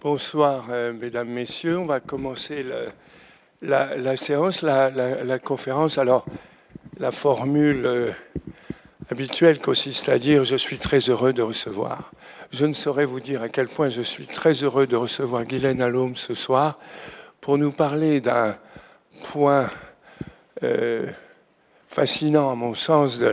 Bonsoir, mesdames, messieurs. On va commencer la séance, la conférence. Alors, la formule habituelle consiste à dire « Je suis très heureux de recevoir ». Je ne saurais vous dire à quel point je suis très heureux de recevoir Guylaine Allôme ce soir pour nous parler d'un point fascinant, à mon sens, ou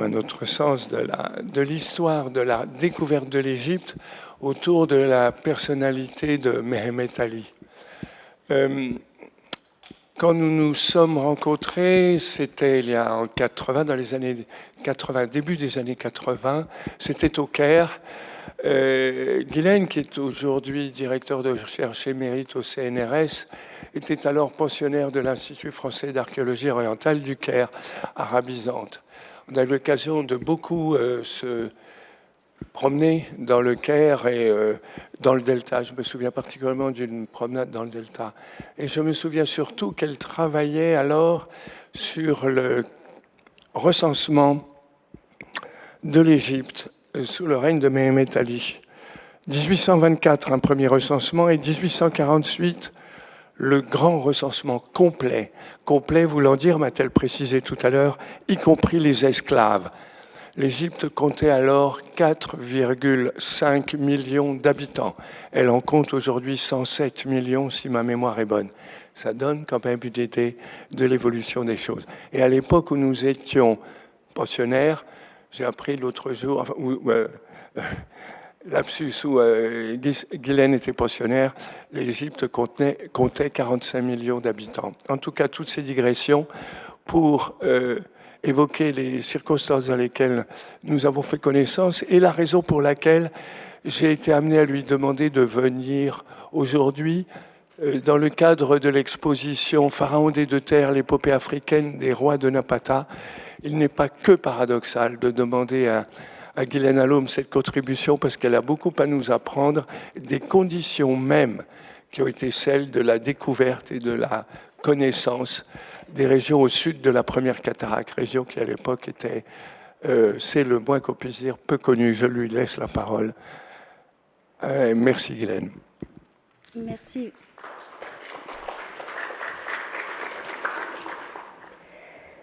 à notre sens, de l'histoire de la découverte de l'Égypte autour de la personnalité de Mehemet Ali. Quand nous nous sommes rencontrés, c'était il y a en 80, dans les années 80, début des années 80, c'était au Caire. Guylaine, qui est aujourd'hui directeur de recherche émérite au CNRS, était alors pensionnaire de l'Institut français d'archéologie orientale du Caire, arabisante. On a eu l'occasion de beaucoup se promener dans le Caire et dans le Delta. Je me souviens particulièrement d'une promenade dans le Delta. Et je me souviens surtout qu'elle travaillait alors sur le recensement de l'Égypte sous le règne de Mehemet Ali. 1824, un premier recensement, et 1848, le grand recensement complet. Complet voulant dire, m'a-t-elle précisé tout à l'heure, y compris les esclaves. L'Égypte comptait alors 4,5 millions d'habitants. Elle en compte aujourd'hui 107 millions, si ma mémoire est bonne. Ça donne quand même une idée de l'évolution des choses. Et à l'époque où nous étions pensionnaires, j'ai appris l'autre jour, lapsus où Guylaine était pensionnaire, l'Égypte comptait 45 millions d'habitants. En tout cas, toutes ces digressions pour évoquer les circonstances dans lesquelles nous avons fait connaissance et la raison pour laquelle j'ai été amené à lui demander de venir aujourd'hui dans le cadre de l'exposition Pharaon des deux terres, l'épopée africaine des rois de Napata. Il n'est pas que paradoxal de demander à Guylaine Allôme cette contribution parce qu'elle a beaucoup à nous apprendre des conditions mêmes qui ont été celles de la découverte et de la connaissance des régions au sud de la première cataracte, région qui à l'époque était, c'est le moins qu'on puisse dire, peu connue. Je lui laisse la parole. Merci Guylaine. Merci.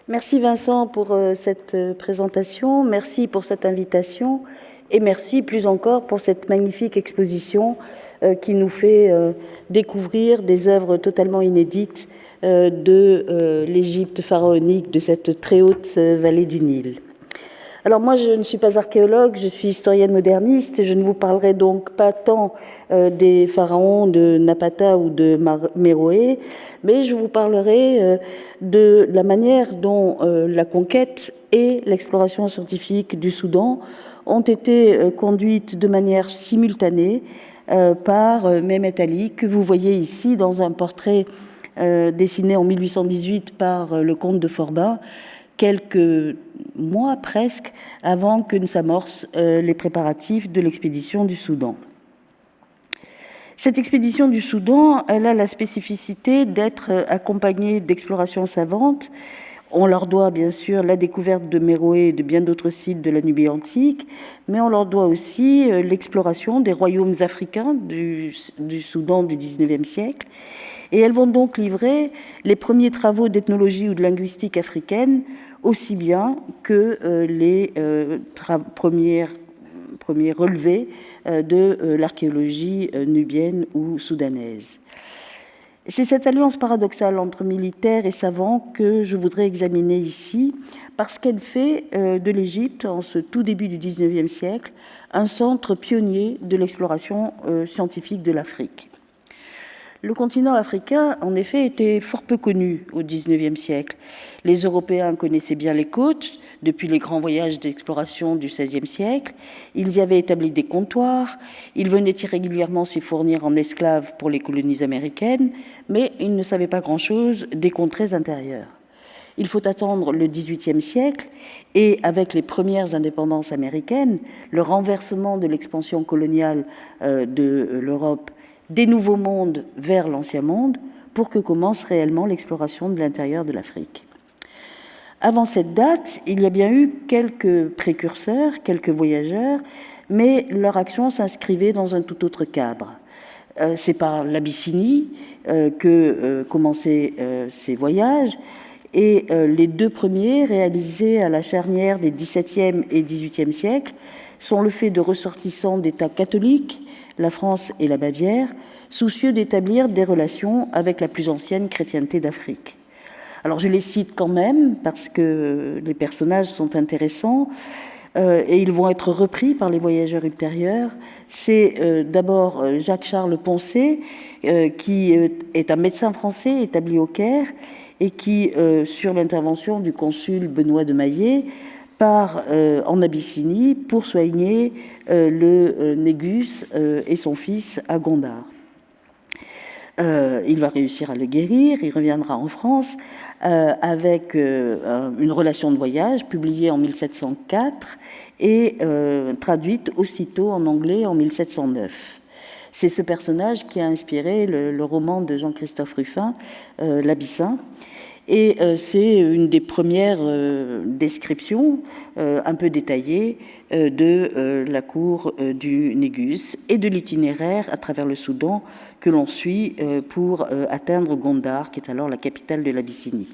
Merci Vincent pour cette présentation, merci pour cette invitation et merci plus encore pour cette magnifique exposition qui nous fait découvrir des œuvres totalement inédites de l'Égypte pharaonique, de cette très haute vallée du Nil. Alors moi, je ne suis pas archéologue, je suis historienne moderniste, et je ne vous parlerai donc pas tant des pharaons de Napata ou de Méroé, mais je vous parlerai de la manière dont la conquête et l'exploration scientifique du Soudan ont été conduites de manière simultanée par Mehemet Ali, que vous voyez ici dans un portrait dessiné en 1818 par le comte de Forbin, quelques mois presque avant que ne s'amorcent les préparatifs de l'expédition du Soudan. Cette expédition du Soudan, elle a la spécificité d'être accompagnée d'explorations savantes. On leur doit bien sûr la découverte de Méroé et de bien d'autres sites de la Nubie antique, mais on leur doit aussi l'exploration des royaumes africains du Soudan du XIXe siècle. Et elles vont donc livrer les premiers travaux d'ethnologie ou de linguistique africaine, aussi bien que les premiers relevés de l'archéologie nubienne ou soudanaise. C'est cette alliance paradoxale entre militaires et savants que je voudrais examiner ici, parce qu'elle fait de l'Égypte, en ce tout début du XIXe siècle, un centre pionnier de l'exploration scientifique de l'Afrique. Le continent africain, en effet, était fort peu connu au XIXe siècle. Les Européens connaissaient bien les côtes depuis les grands voyages d'exploration du XVIe siècle. Ils y avaient établi des comptoirs. Ils venaient irrégulièrement s'y fournir en esclaves pour les colonies américaines, mais ils ne savaient pas grand-chose des contrées intérieures. Il faut attendre le XVIIIe siècle et, avec les premières indépendances américaines, le renversement de l'expansion coloniale de l'Europe des nouveaux mondes vers l'ancien monde pour que commence réellement l'exploration de l'intérieur de l'Afrique. Avant cette date, il y a bien eu quelques précurseurs, quelques voyageurs, mais leur action s'inscrivait dans un tout autre cadre. C'est par l'Abyssinie que commençaient ces voyages, et les deux premiers, réalisés à la charnière des XVIIe et XVIIIe siècles, sont le fait de ressortissants d'États catholiques, la France et la Bavière, soucieux d'établir des relations avec la plus ancienne chrétienté d'Afrique. Alors je les cite quand même parce que les personnages sont intéressants et ils vont être repris par les voyageurs ultérieurs. C'est d'abord Jacques-Charles Poncet, qui est un médecin français établi au Caire et qui, sur l'intervention du consul Benoît de Maillet, part en Abyssinie pour soigner le Négus et son fils à Gondar. Il va réussir à le guérir, il reviendra en France avec une relation de voyage publiée en 1704 et traduite aussitôt en anglais en 1709. C'est ce personnage qui a inspiré le roman de Jean-Christophe Ruffin, L'Abyssin. Et c'est une des premières descriptions un peu détaillées de la cour du Négus et de l'itinéraire à travers le Soudan que l'on suit pour atteindre Gondar, qui est alors la capitale de l'Abyssinie.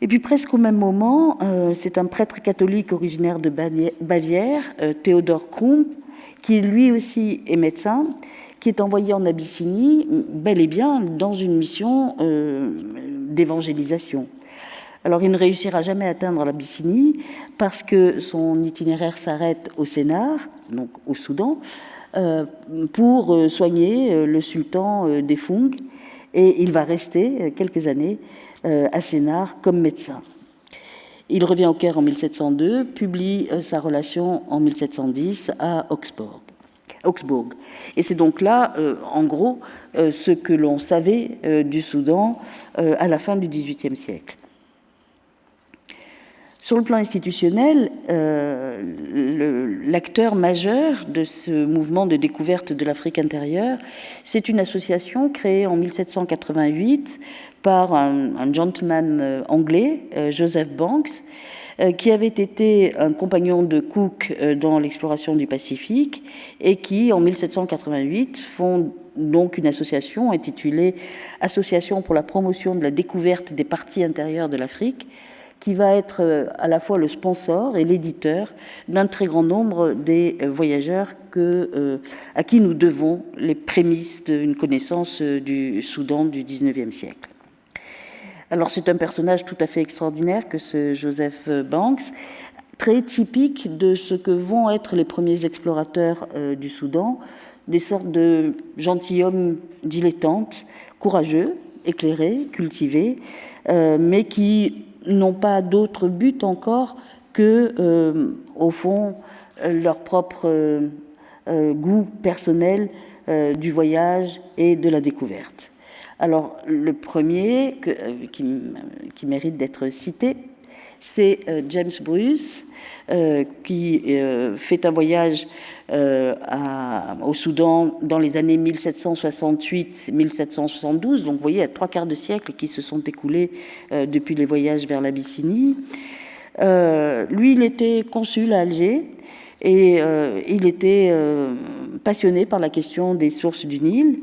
Et puis presque au même moment, c'est un prêtre catholique originaire de Bavière, Théodore Krump, qui lui aussi est médecin, qui est envoyé en Abyssinie, bel et bien dans une mission d'évangélisation. Alors il ne réussira jamais à atteindre l'Abyssinie parce que son itinéraire s'arrête au Sénar, donc au Soudan, pour soigner le sultan des Fung, et il va rester quelques années à Sénar comme médecin. Il revient au Caire en 1702, publie sa relation en 1710 à Augsbourg. Et c'est donc là, en gros, ce que l'on savait du Soudan à la fin du XVIIIe siècle. Sur le plan institutionnel, l'acteur majeur de ce mouvement de découverte de l'Afrique intérieure, c'est une association créée en 1788 par un gentleman anglais, Joseph Banks, qui avait été un compagnon de Cook dans l'exploration du Pacifique et qui, en 1788, fonde donc une association intitulée Association pour la promotion de la découverte des parties intérieures de l'Afrique, qui va être à la fois le sponsor et l'éditeur d'un très grand nombre des voyageurs à qui nous devons les prémices d'une connaissance du Soudan du XIXe siècle. Alors c'est un personnage tout à fait extraordinaire que ce Joseph Banks, très typique de ce que vont être les premiers explorateurs du Soudan, des sortes de gentilshommes dilettantes, courageux, éclairés, cultivés, mais qui n'ont pas d'autre but encore que, au fond, leur propre goût personnel du voyage et de la découverte. Alors, le premier qui mérite d'être cité, c'est James Bruce, qui fait un voyage au Soudan dans les années 1768-1772. Donc, vous voyez, il y a 3/4 de siècle qui se sont écoulés depuis les voyages vers l'Abyssinie. Lui, il était consul à Alger et il était passionné par la question des sources du Nil.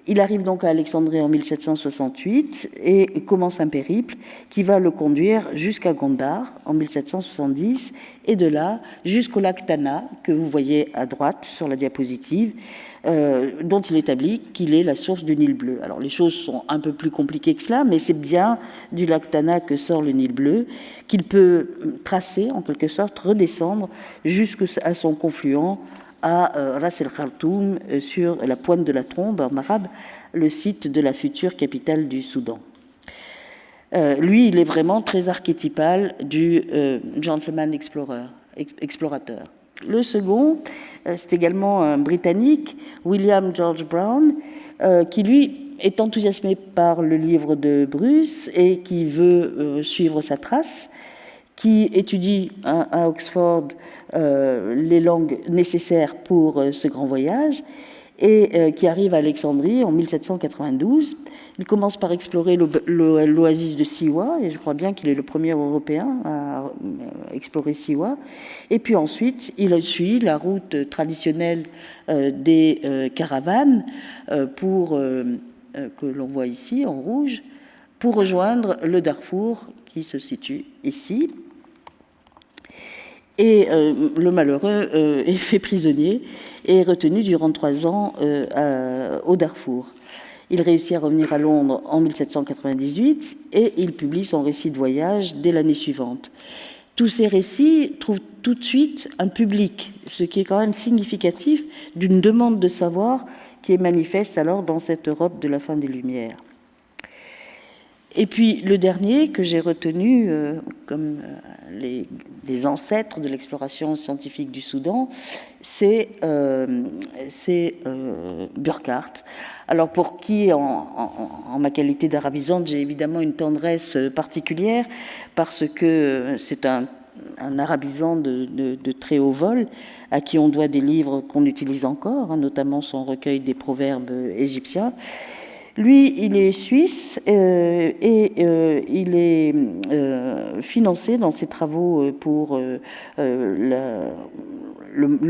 Il arrive donc à Alexandrie en 1768 et commence un périple qui va le conduire jusqu'à Gondar en 1770 et de là jusqu'au lac Tana que vous voyez à droite sur la diapositive, dont il établit qu'il est la source du Nil bleu. Alors les choses sont un peu plus compliquées que cela, mais c'est bien du lac Tana que sort le Nil bleu, qu'il peut tracer en quelque sorte, redescendre jusqu'à son confluent à Ras el Khartoum, sur la pointe de la trombe en arabe, le site de la future capitale du Soudan. Lui, il est vraiment très archétypal du gentleman explorateur. Le second, c'est également un Britannique, William George Brown, qui lui est enthousiasmé par le livre de Bruce et qui veut suivre sa trace, qui étudie à Oxford les langues nécessaires pour ce grand voyage et qui arrive à Alexandrie en 1792. Il commence par explorer l'oasis de Siwa, et je crois bien qu'il est le premier Européen à explorer Siwa. Et puis ensuite, il suit la route traditionnelle des caravanes que l'on voit ici en rouge, pour rejoindre le Darfour qui se situe ici. Et le malheureux est fait prisonnier et est retenu durant 3 ans au Darfour. Il réussit à revenir à Londres en 1798 et il publie son récit de voyage dès l'année suivante. Tous ces récits trouvent tout de suite un public, ce qui est quand même significatif d'une demande de savoir qui est manifeste alors dans cette Europe de la fin des Lumières. Et puis le dernier que j'ai retenu comme les ancêtres de l'exploration scientifique du Soudan, c'est Burckhardt. Alors pour qui, en ma qualité d'arabisante, j'ai évidemment une tendresse particulière, parce que c'est un arabisant de très haut vol, à qui on doit des livres qu'on utilise encore, notamment son recueil des proverbes égyptiens. Lui, il est suisse et il est financé dans ses travaux pour le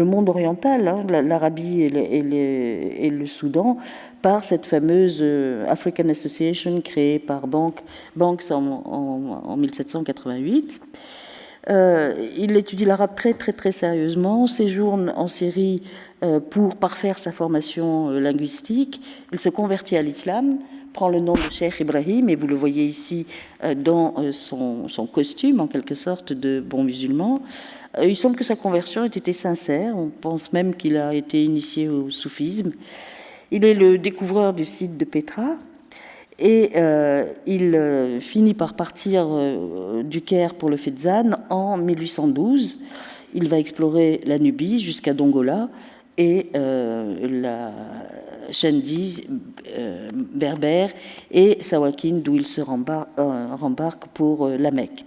monde oriental, l'Arabie et le Soudan, par cette fameuse African Association créée par Banks en 1788. Il étudie l'arabe très sérieusement, séjourne en Syrie pour parfaire sa formation linguistique. Il se convertit à l'islam, prend le nom de Cheikh Ibrahim, et vous le voyez ici dans son costume, en quelque sorte, de bon musulman. Il semble que sa conversion ait été sincère. On pense même qu'il a été initié au soufisme. Il est le découvreur du site de Petra. Et il finit par partir du Caire pour le Fezzan en 1812. Il va explorer la Nubie jusqu'à Dongola et la Chendi berbère et Sawakin, d'où il se rembarque pour la Mecque.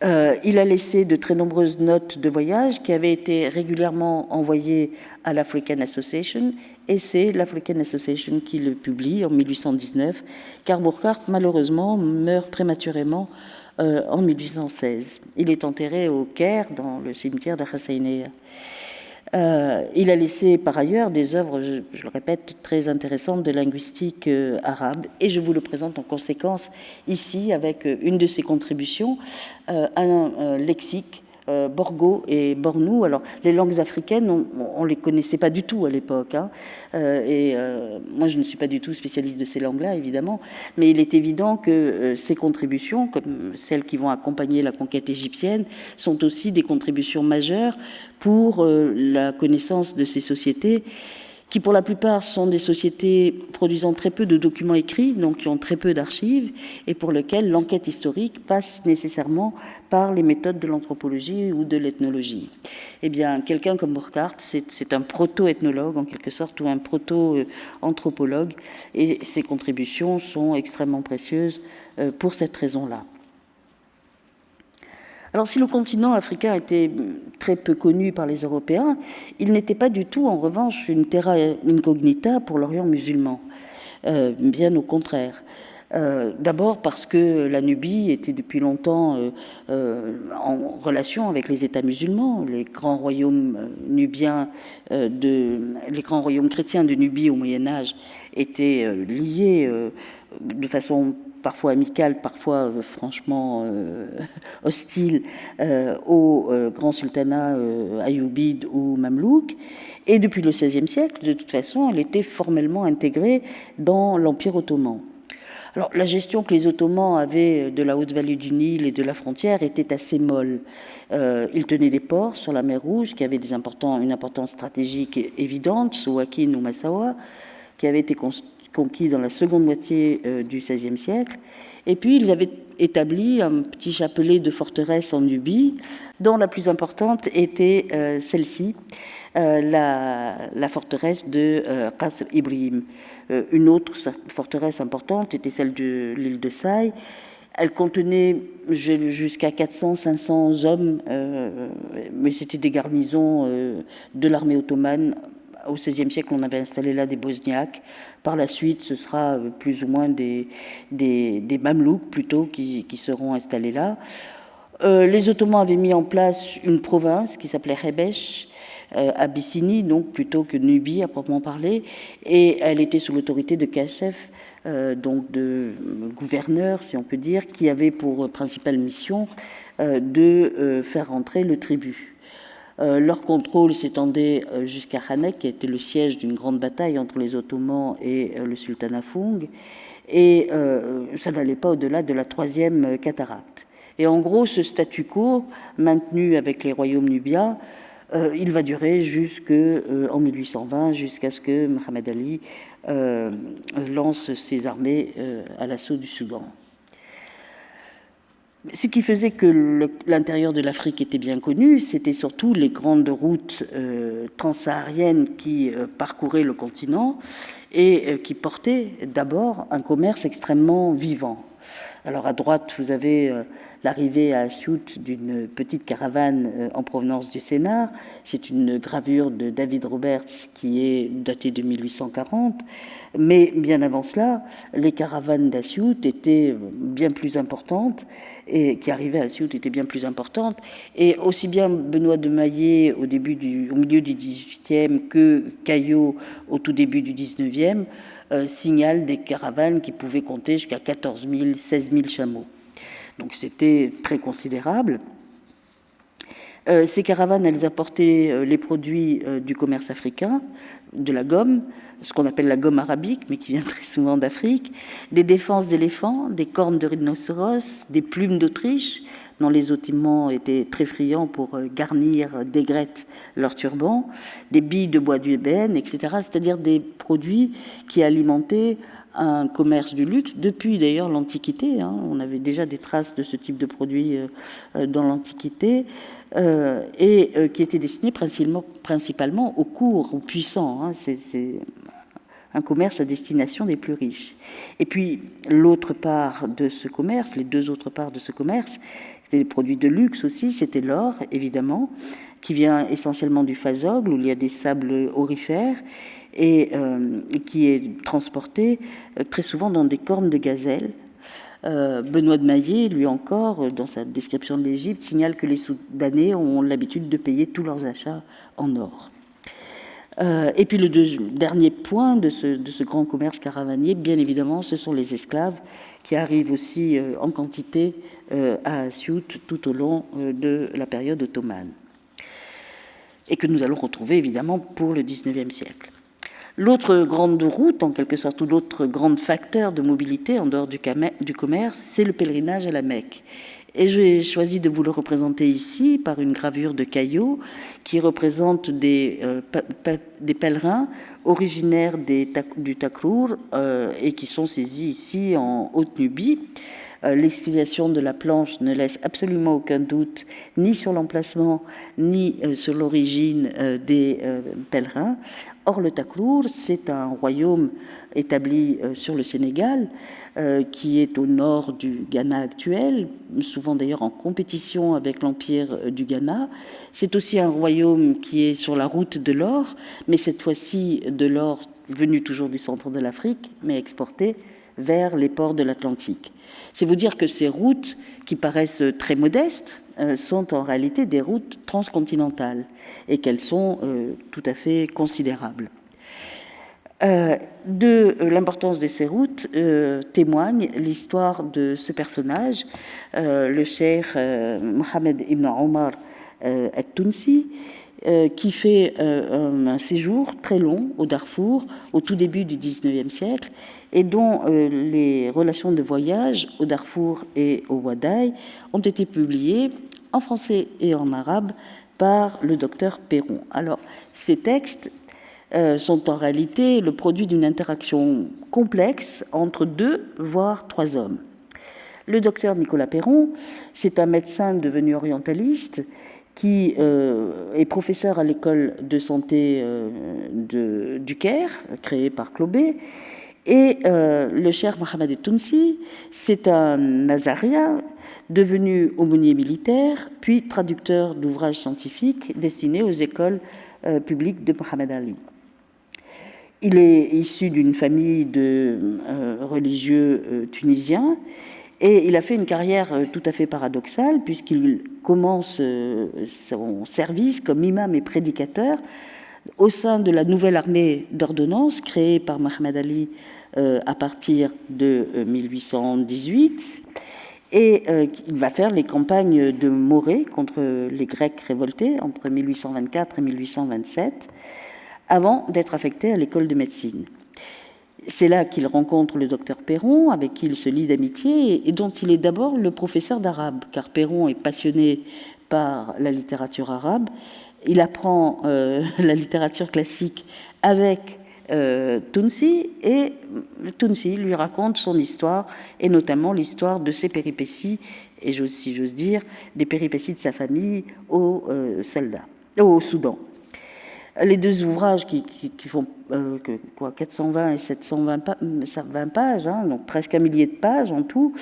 Il a laissé de très nombreuses notes de voyage qui avaient été régulièrement envoyées à l'African Association, et c'est l'African Association qui le publie en 1819, car Burckhardt, malheureusement, meurt prématurément en 1816. Il est enterré au Caire, dans le cimetière d'Al-Husseiniya. Il a laissé par ailleurs des œuvres, je le répète, très intéressantes de linguistique arabe, et je vous le présente en conséquence ici avec une de ses contributions, un lexique Borgo et Bornou. Alors, les langues africaines, on ne les connaissait pas du tout à l'époque, moi, je ne suis pas du tout spécialiste de ces langues-là, évidemment, mais il est évident que ces contributions, comme celles qui vont accompagner la conquête égyptienne, sont aussi des contributions majeures pour la connaissance de ces sociétés, qui pour la plupart sont des sociétés produisant très peu de documents écrits, donc qui ont très peu d'archives, et pour lesquelles l'enquête historique passe nécessairement par les méthodes de l'anthropologie ou de l'ethnologie. Eh bien, quelqu'un comme Burckhardt, c'est un proto-ethnologue, en quelque sorte, ou un proto-anthropologue, et ses contributions sont extrêmement précieuses pour cette raison-là. Alors, si le continent africain était très peu connu par les Européens, il n'était pas du tout, en revanche, une terra incognita pour l'Orient musulman. Bien au contraire. D'abord parce que la Nubie était depuis longtemps en relation avec les États musulmans. Les grands royaumes nubiens, les grands royaumes chrétiens de Nubie au Moyen Âge étaient liés de façon parfois amicale, parfois franchement hostile au grand sultanat ayoubide ou mamelouk. Et depuis le XVIe siècle, de toute façon, elle était formellement intégrée dans l'Empire ottoman. Alors, la gestion que les Ottomans avaient de la haute vallée du Nil et de la frontière était assez molle. Ils tenaient des ports sur la mer Rouge qui avaient une importance stratégique évidente, Souakin ou Massawa, qui avaient été conquis dans la seconde moitié du XVIe siècle. Et puis, ils avaient établi un petit chapelet de forteresses en Nubie, dont la plus importante était celle-ci, la forteresse de Qasr Ibrahim. Une autre forteresse importante était celle de l'île de Saï. Elle contenait jusqu'à 400-500 hommes, mais c'était des garnisons de l'armée ottomane. Au XVIe siècle, on avait installé là des Bosniaques. Par la suite, ce sera plus ou moins des Mamelouks plutôt qui seront installés là. Les Ottomans avaient mis en place une province qui s'appelait Rebesh, Abyssinie, donc plutôt que Nubie à proprement parler, et elle était sous l'autorité de Kachef, donc de gouverneur, si on peut dire, qui avait pour principale mission de faire rentrer le tribut. Leur contrôle s'étendait jusqu'à Hanek, qui était le siège d'une grande bataille entre les Ottomans et le sultanat Foug, et ça n'allait pas au-delà de la troisième cataracte. Et en gros, ce statu quo, maintenu avec les royaumes nubiens, il va durer jusqu'en 1820, jusqu'à ce que Mohamed Ali lance ses armées à l'assaut du Soudan. Ce qui faisait que l'intérieur de l'Afrique était bien connu, c'était surtout les grandes routes transsahariennes qui parcouraient le continent et qui portaient d'abord un commerce extrêmement vivant. Alors à droite, vous avez l'arrivée à Asiout d'une petite caravane en provenance du Sénat. C'est une gravure de David Roberts qui est datée de 1840. Mais bien avant cela, les caravanes d'Asiout étaient bien plus importantes et qui arrivaient à Asiout étaient bien plus importantes. Et aussi bien Benoît de Maillet au milieu du XVIIIe que Caillot au tout début du XIXe signalent des caravanes qui pouvaient compter jusqu'à 14 000, 16 000 chameaux. Donc c'était très considérable. Ces caravanes, elles apportaient les produits du commerce africain, de la gomme, ce qu'on appelle la gomme arabique, mais qui vient très souvent d'Afrique, des défenses d'éléphants, des cornes de rhinocéros, des plumes d'Autriche, dont les Ottomans étaient très friands pour garnir d'aigrettes leurs turbans, des billes de bois d'ébène, etc., c'est-à-dire des produits qui alimentaient un commerce du luxe depuis d'ailleurs l'Antiquité. On avait déjà des traces de ce type de produits dans l'Antiquité et qui étaient destinés principalement aux cours, aux puissants. C'est un commerce à destination des plus riches. Et puis l'autre part de ce commerce, les deux autres parts de ce commerce, c'était des produits de luxe aussi, c'était l'or évidemment, qui vient essentiellement du Fazogle où il y a des sables aurifères et qui est transporté très souvent dans des cornes de gazelle. Benoît de Maillet, lui encore, dans sa description de l'Égypte, signale que les Soudanais ont l'habitude de payer tous leurs achats en or. Et puis le dernier point de ce grand commerce caravanier, bien évidemment, ce sont les esclaves qui arrivent aussi en quantité à Asiout tout au long de la période ottomane et que nous allons retrouver évidemment pour le XIXe siècle. L'autre grande route, en quelque sorte, ou l'autre grand facteur de mobilité en dehors du commerce, c'est le pèlerinage à la Mecque. Et j'ai choisi de vous le représenter ici par une gravure de Caillot qui représente des pèlerins originaires du Takrour et qui sont saisis ici en Haute-Nubie. L'exfiliation de la planche ne laisse absolument aucun doute ni sur l'emplacement ni sur l'origine des pèlerins. Or, le Takrour, c'est un royaume établi sur le Sénégal, qui est au nord du Ghana actuel, souvent d'ailleurs en compétition avec l'empire du Ghana. C'est aussi un royaume qui est sur la route de l'or, mais cette fois-ci de l'or venu toujours du centre de l'Afrique, mais exporté vers les ports de l'Atlantique. C'est vous dire que ces routes, qui paraissent très modestes, sont en réalité des routes transcontinentales et qu'elles sont tout à fait considérables. De l'importance de ces routes témoigne l'histoire de ce personnage, le cheikh Mohamed ibn Omar al-Tounsi, qui fait un séjour très long au Darfour au tout début du XIXe siècle et dont les relations de voyage au Darfour et au Wadaï ont été publiées en français et en arabe par le docteur Perron. Alors, ces textes sont en réalité le produit d'une interaction complexe entre 2, voire 3 hommes. Le docteur Nicolas Perron, c'est un médecin devenu orientaliste qui est professeur à l'école de santé du Caire, créée par Clobé, et le cheikh Mohamed al-Tounsi, c'est un nazarien devenu aumônier militaire, puis traducteur d'ouvrages scientifiques destinés aux écoles publiques de Mohamed Ali. Il est issu d'une famille de religieux tunisiens Et il a fait une carrière tout à fait paradoxale, puisqu'il commence son service comme imam et prédicateur au sein de la nouvelle armée d'ordonnance créée par Mohamed Ali à partir de 1818. Et il va faire les campagnes de Morée contre les Grecs révoltés entre 1824 et 1827, avant d'être affecté à l'école de médecine. C'est là qu'il rencontre le docteur Perron, avec qui il se lie d'amitié et dont il est d'abord le professeur d'arabe, car Perron est passionné par la littérature arabe. Il apprend la littérature classique avec Tounsi, et Tounsi lui raconte son histoire, et notamment l'histoire de ses péripéties, et si j'ose dire, des péripéties de sa famille au Soudan. Les deux ouvrages qui font 420 et 720 pages, hein, donc presque un millier de pages en tout,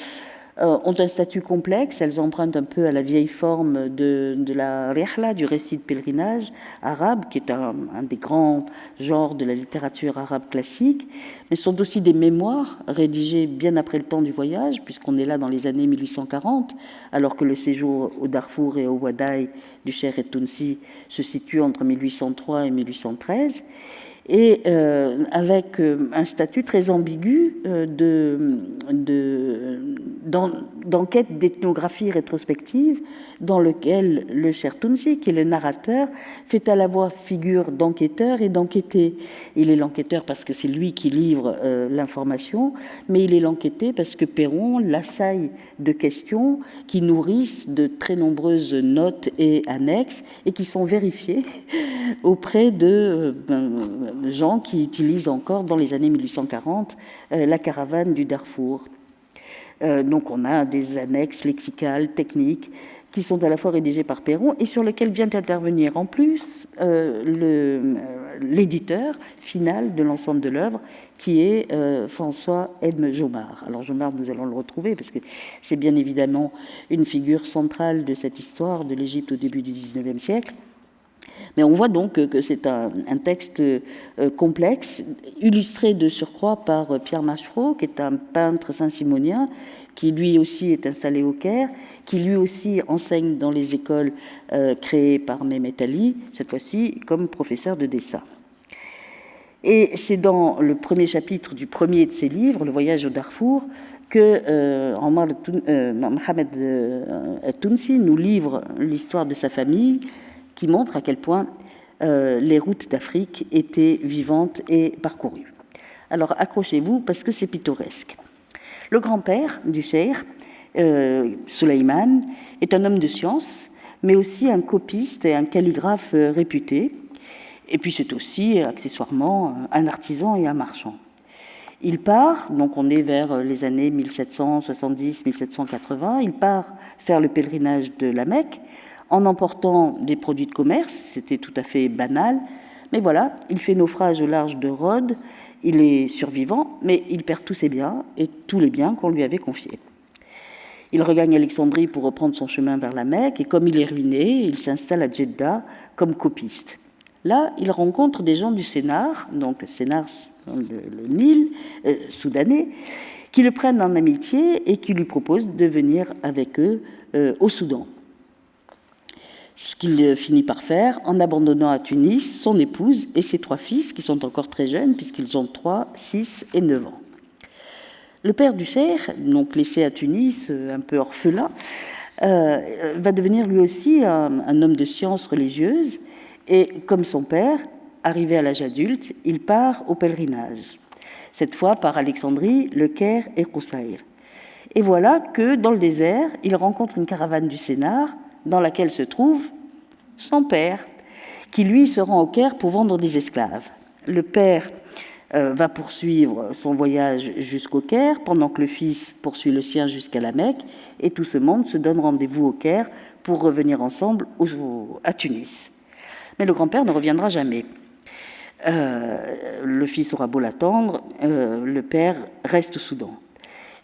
ont un statut complexe. Elles empruntent un peu à la vieille forme de la rihla, du récit de pèlerinage arabe, qui est un des grands genres de la littérature arabe classique, mais sont aussi des mémoires rédigées bien après le temps du voyage, puisqu'on est là dans les années 1840, alors que le séjour au Darfour et au Wadaï du Cheikh et-Tounsi se situe entre 1803 et 1813, et avec un statut très ambigu d'enquête d'ethnographie rétrospective, dans lequel le Cheikh Tounsi, qui est le narrateur, fait à la fois figure d'enquêteur et d'enquêté. Il est l'enquêteur parce que c'est lui qui livre l'information, mais il est l'enquêté parce que Perron l'assaille de questions qui nourrissent de très nombreuses notes et annexes et qui sont vérifiées auprès de gens qui utilisent encore dans les années 1840 la caravane du Darfour. Donc on a des annexes lexicales, techniques, qui sont à la fois rédigées par Perron et sur lesquelles vient intervenir en plus l'éditeur final de l'ensemble de l'œuvre, qui est François Edme Jomard. Alors Jomard, nous allons le retrouver parce que c'est bien évidemment une figure centrale de cette histoire de l'Égypte au début du XIXe siècle. Mais on voit donc que c'est un texte complexe, illustré de surcroît par Pierre Machereau, qui est un peintre saint-simonien, qui lui aussi est installé au Caire, qui lui aussi enseigne dans les écoles créées par Mehmet Ali, cette fois-ci comme professeur de dessin. Et c'est dans le premier chapitre du premier de ses livres, Le voyage au Darfour, que Mohamed Tounsi nous livre l'histoire de sa famille, qui montre à quel point les routes d'Afrique étaient vivantes et parcourues. Alors accrochez-vous parce que c'est pittoresque. Le grand-père du cheikh, Suleiman, est un homme de science, mais aussi un copiste et un calligraphe réputé. Et puis c'est aussi, accessoirement, un artisan et un marchand. Il part, donc on est vers les années 1770-1780, il part faire le pèlerinage de la Mecque, en emportant des produits de commerce, c'était tout à fait banal, mais voilà, il fait naufrage au large de Rhodes, il est survivant, mais il perd tous ses biens et tous les biens qu'on lui avait confiés. Il regagne Alexandrie pour reprendre son chemin vers la Mecque, et comme il est ruiné, il s'installe à Djeddah comme copiste. Là, il rencontre des gens du Sénar, donc le Sénar, le Nil soudanais, qui le prennent en amitié et qui lui proposent de venir avec eux au Soudan. Ce qu'il finit par faire en abandonnant à Tunis son épouse et ses 3 fils, qui sont encore très jeunes, puisqu'ils ont 3, 6 et 9 ans. Le père du cheikh, donc laissé à Tunis, un peu orphelin, va devenir lui aussi un homme de science religieuse, et comme son père, arrivé à l'âge adulte, il part au pèlerinage, cette fois par Alexandrie, le Caire et Qoussaïr. Et voilà que, dans le désert, il rencontre une caravane du Sénar, dans laquelle se trouve son père, qui lui se rend au Caire pour vendre des esclaves. Le père va poursuivre son voyage jusqu'au Caire, pendant que le fils poursuit le sien jusqu'à la Mecque, et tout ce monde se donne rendez-vous au Caire pour revenir ensemble à Tunis. Mais le grand-père ne reviendra jamais. Le fils aura beau l'attendre, le père reste au Soudan.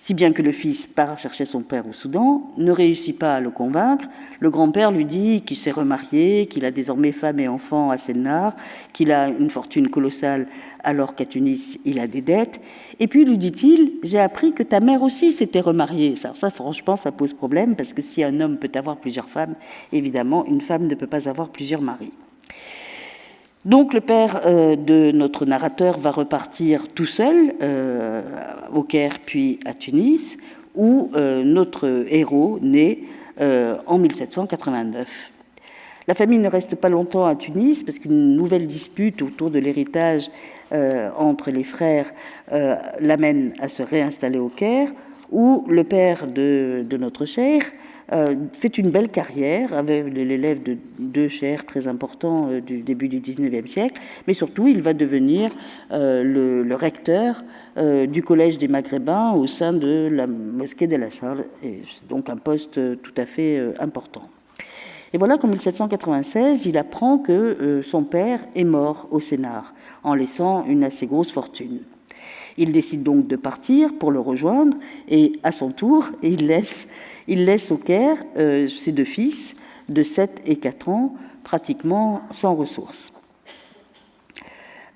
Si bien que le fils part chercher son père au Soudan, ne réussit pas à le convaincre. Le grand-père lui dit qu'il s'est remarié, qu'il a désormais femme et enfants à Sennar, qu'il a une fortune colossale alors qu'à Tunis, il a des dettes. Et puis, lui dit-il, j'ai appris que ta mère aussi s'était remariée. Ça, franchement, ça pose problème, parce que si un homme peut avoir plusieurs femmes, évidemment, une femme ne peut pas avoir plusieurs maris. Donc le père de notre narrateur va repartir tout seul au Caire puis à Tunis, où notre héros naît en 1789. La famille ne reste pas longtemps à Tunis parce qu'une nouvelle dispute autour de l'héritage entre les frères l'amène à se réinstaller au Caire, où le père de notre cheikh fait une belle carrière, avec l'élève de deux cheikhs très importants du début du XIXe siècle, mais surtout il va devenir le recteur du collège des Maghrébins au sein de la mosquée d'El-Azhar, et c'est donc un poste tout à fait important. Et voilà qu'en 1796, il apprend que son père est mort au Sennar, en laissant une assez grosse fortune. Il décide donc de partir pour le rejoindre, et à son tour, il laisse au Caire ses deux fils de 7 et 4 ans, pratiquement sans ressources.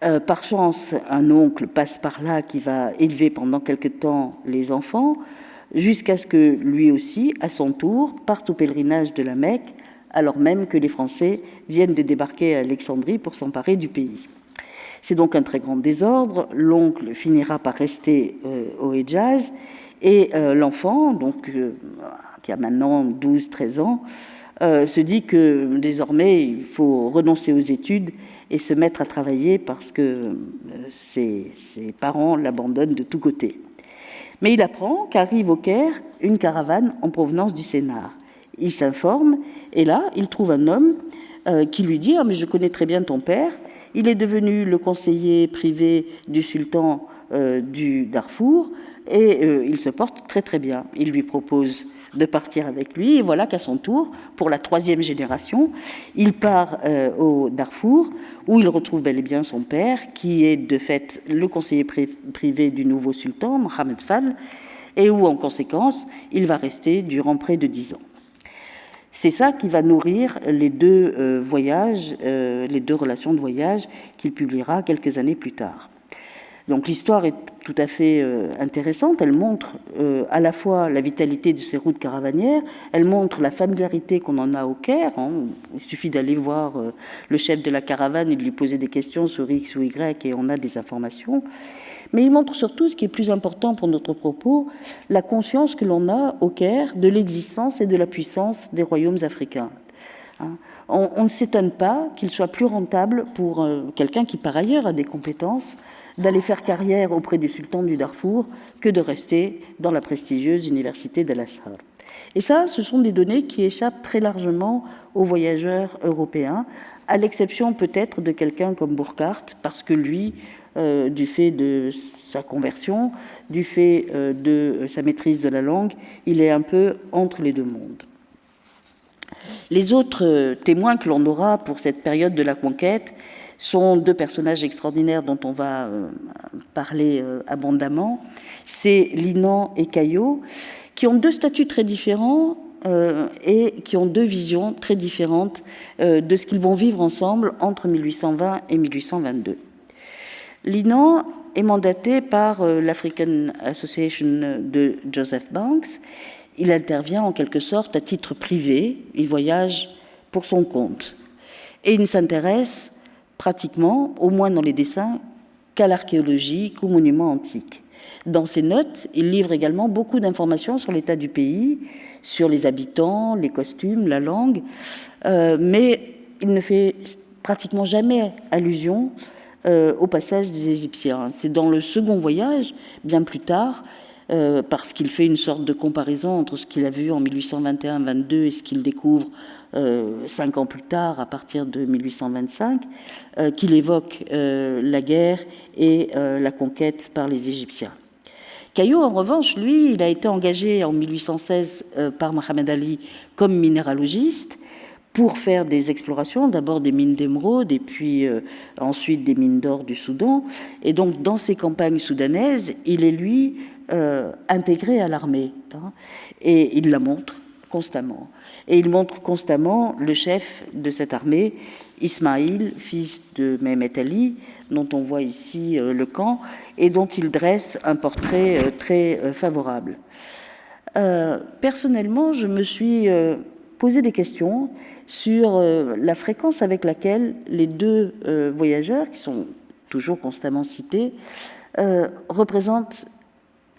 Par chance, un oncle passe par là qui va élever pendant quelque temps les enfants, jusqu'à ce que lui aussi, à son tour, parte au pèlerinage de la Mecque, alors même que les Français viennent de débarquer à Alexandrie pour s'emparer du pays. C'est donc un très grand désordre. L'oncle finira par rester au Hedjaz, et l'enfant, donc, qui a maintenant 12-13 ans, se dit que désormais il faut renoncer aux études et se mettre à travailler parce que ses parents l'abandonnent de tous côtés. Mais il apprend qu'arrive au Caire une caravane en provenance du Sennar. Il s'informe, et là, il trouve un homme qui lui dit « Ah, mais je connais très bien ton père. Il est devenu le conseiller privé du sultan du Darfour, et il se porte très très bien. » Il lui propose de partir avec lui, et voilà qu'à son tour, pour la 3e génération, il part au Darfour, où il retrouve bel et bien son père, qui est de fait le conseiller privé du nouveau sultan, Mohamed Fall, et où, en conséquence, il va rester durant près de 10 ans. C'est ça qui va nourrir les deux voyages, les deux relations de voyage qu'il publiera quelques années plus tard. Donc l'histoire est tout à fait intéressante. Elle montre à la fois la vitalité de ces routes caravanières, elle montre la familiarité qu'on en a au Caire. Il suffit d'aller voir le chef de la caravane et de lui poser des questions sur X ou Y, et on a des informations. Mais il montre surtout, ce qui est plus important pour notre propos, la conscience que l'on a au Caire de l'existence et de la puissance des royaumes africains. On ne s'étonne pas qu'il soit plus rentable pour quelqu'un qui, par ailleurs, a des compétences, d'aller faire carrière auprès du sultan du Darfour que de rester dans la prestigieuse université d'Al-Azhar. Et ça, ce sont des données qui échappent très largement aux voyageurs européens, à l'exception peut-être de quelqu'un comme Burckhardt, parce que lui, du fait de sa conversion, du fait de sa maîtrise de la langue, il est un peu entre les deux mondes. Les autres témoins que l'on aura pour cette période de la conquête sont deux personnages extraordinaires dont on va parler abondamment. C'est Linan et Caillot, qui ont deux statuts très différents et qui ont deux visions très différentes de ce qu'ils vont vivre ensemble entre 1820 et 1822. Linan est mandaté par l'African Association de Joseph Banks. Il intervient en quelque sorte à titre privé, il voyage pour son compte. Et il ne s'intéresse pratiquement, au moins dans les dessins, qu'à l'archéologie, qu'aux monuments antiques. Dans ses notes, il livre également beaucoup d'informations sur l'état du pays, sur les habitants, les costumes, la langue, mais il ne fait pratiquement jamais allusion au passage des Égyptiens. C'est dans le second voyage, bien plus tard, parce qu'il fait une sorte de comparaison entre ce qu'il a vu en 1821-22 et ce qu'il découvre 5 ans plus tard, à partir de 1825, qu'il évoque la guerre et la conquête par les Égyptiens. Caillot, en revanche, lui, il a été engagé en 1816 par Mohamed Ali comme minéralogiste pour faire des explorations, d'abord des mines d'émeraude et puis ensuite des mines d'or du Soudan. Et donc, dans ces campagnes soudanaises, il est, lui, intégrée à l'armée, hein, et il la montre constamment. Et il montre constamment le chef de cette armée, Ismaïl, fils de Mehmet Ali, dont on voit ici le camp, et dont il dresse un portrait très favorable. Personnellement, je me suis posé des questions sur la fréquence avec laquelle les deux voyageurs, qui sont toujours constamment cités, représentent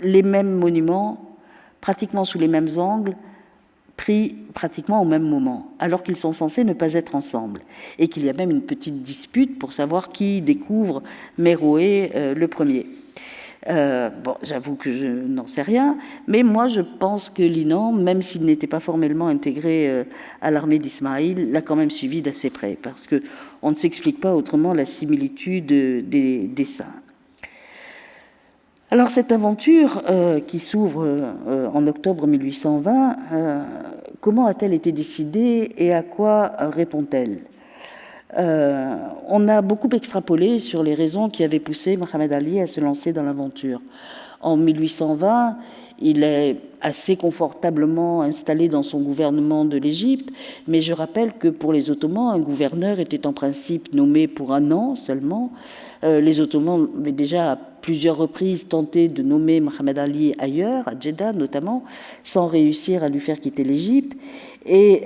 les mêmes monuments, pratiquement sous les mêmes angles, pris pratiquement au même moment, alors qu'ils sont censés ne pas être ensemble, et qu'il y a même une petite dispute pour savoir qui découvre Méroé le premier. Bon, j'avoue que je n'en sais rien, mais moi je pense que Linan, même s'il n'était pas formellement intégré à l'armée d'Ismaïl, l'a quand même suivi d'assez près, parce qu'on ne s'explique pas autrement la similitude des dessins. Alors cette aventure qui s'ouvre en octobre 1820, comment a-t-elle été décidée et à quoi répond-elle ? On a beaucoup extrapolé sur les raisons qui avaient poussé Mohamed Ali à se lancer dans l'aventure. En 1820, il est assez confortablement installé dans son gouvernement de l'Égypte, mais je rappelle que pour les Ottomans, un gouverneur était en principe nommé pour un an seulement. Les Ottomans avaient déjà à plusieurs reprises tenté de nommer Mohamed Ali ailleurs, à Jeddah notamment, sans réussir à lui faire quitter l'Égypte. Et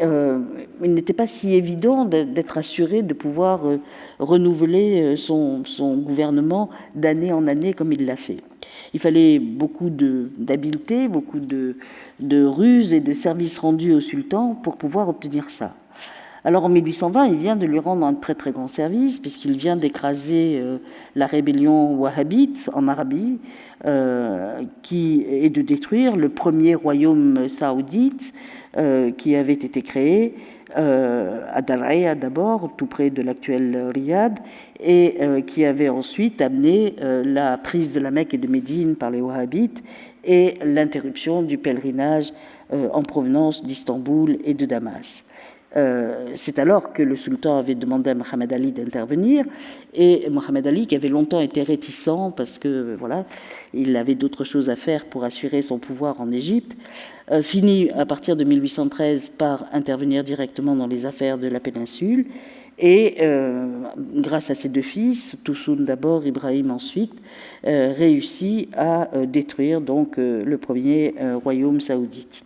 il n'était pas si évident d'être assuré de pouvoir renouveler son gouvernement d'année en année comme il l'a fait. Il fallait beaucoup d'habileté, beaucoup de ruses et de services rendus au sultan pour pouvoir obtenir ça. Alors en 1820, il vient de lui rendre un très très grand service, puisqu'il vient d'écraser la rébellion wahhabite en Arabie, et de détruire le premier royaume saoudite qui avait été créé à Daraya d'abord, tout près de l'actuel Riyad, et qui avait ensuite amené la prise de la Mecque et de Médine par les wahhabites et l'interruption du pèlerinage en provenance d'Istanbul et de Damas. C'est alors que le sultan avait demandé à Mohamed Ali d'intervenir, et Mohamed Ali, qui avait longtemps été réticent parce que voilà, il avait d'autres choses à faire pour assurer son pouvoir en Égypte, finit à partir de 1813 par intervenir directement dans les affaires de la péninsule, et grâce à ses deux fils, Toussoun d'abord, Ibrahim ensuite, réussit à détruire donc le premier royaume saoudite.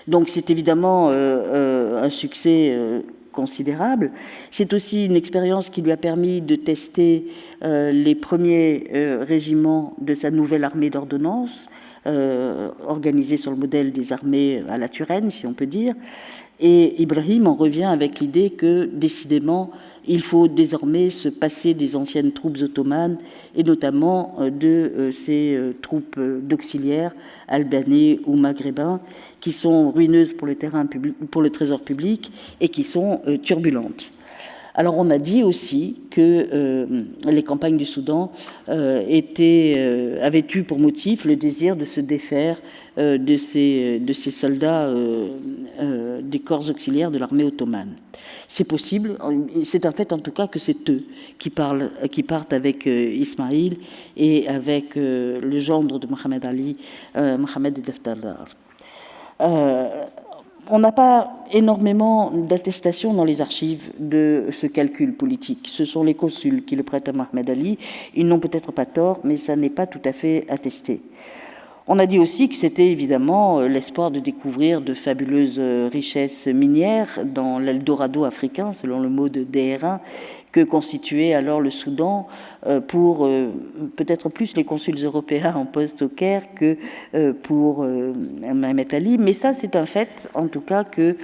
Donc c'est évidemment un succès considérable. C'est aussi une expérience qui lui a permis de tester les premiers régiments de sa nouvelle armée d'ordonnance, organisée sur le modèle des armées à la Turenne, si on peut dire. Et Ibrahim en revient avec l'idée que, décidément, il faut désormais se passer des anciennes troupes ottomanes, et notamment de ces troupes d'auxiliaires albanais ou maghrébins, qui sont ruineuses pour le trésor public et qui sont turbulentes. Alors on a dit aussi que les campagnes du Soudan avaient eu pour motif le désir de se défaire de ces soldats des corps auxiliaires de l'armée ottomane. C'est possible, c'est un fait en tout cas que c'est eux qui partent avec Ismaïl et avec le gendre de Mohamed Ali, Mohamed Deftardar. On n'a pas énormément d'attestations dans les archives de ce calcul politique. Ce sont les consuls qui le prêtent à Mohamed Ali. Ils n'ont peut-être pas tort, mais ça n'est pas tout à fait attesté. On a dit aussi que c'était évidemment l'espoir de découvrir de fabuleuses richesses minières dans l'Eldorado africain, selon le mot de Déhérin, que constituait alors le Soudan pour peut-être plus les consuls européens en poste au Caire que pour Mohamed Ali. Mais ça, c'est un fait, en tout cas, que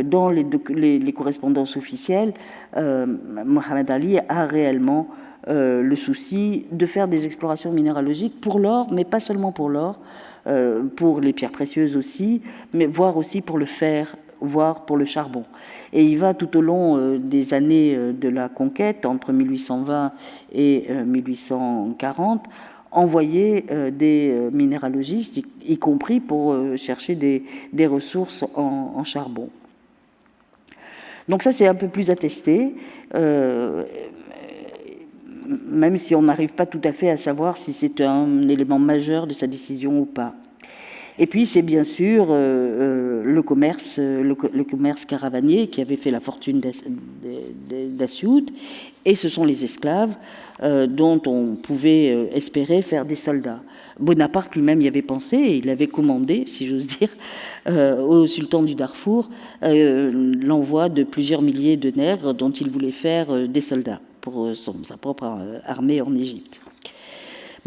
dans les correspondances officielles, Mohamed Ali a réellement le souci de faire des explorations minéralogiques pour l'or, mais pas seulement pour l'or, pour les pierres précieuses aussi, mais voire aussi pour le fer, voire pour le charbon. Et il va tout au long des années de la conquête, entre 1820 et 1840, envoyer des minéralogistes, y compris pour chercher des ressources en charbon. Donc ça, c'est un peu plus attesté. même si on n'arrive pas tout à fait à savoir si c'est un élément majeur de sa décision ou pas. Et puis c'est bien sûr le commerce caravanier qui avait fait la fortune d'Assiout, et ce sont les esclaves dont on pouvait espérer faire des soldats. Bonaparte lui-même y avait pensé, et il avait commandé, si j'ose dire, au sultan du Darfour l'envoi de plusieurs milliers de nègres dont il voulait faire des soldats pour sa propre armée en Égypte.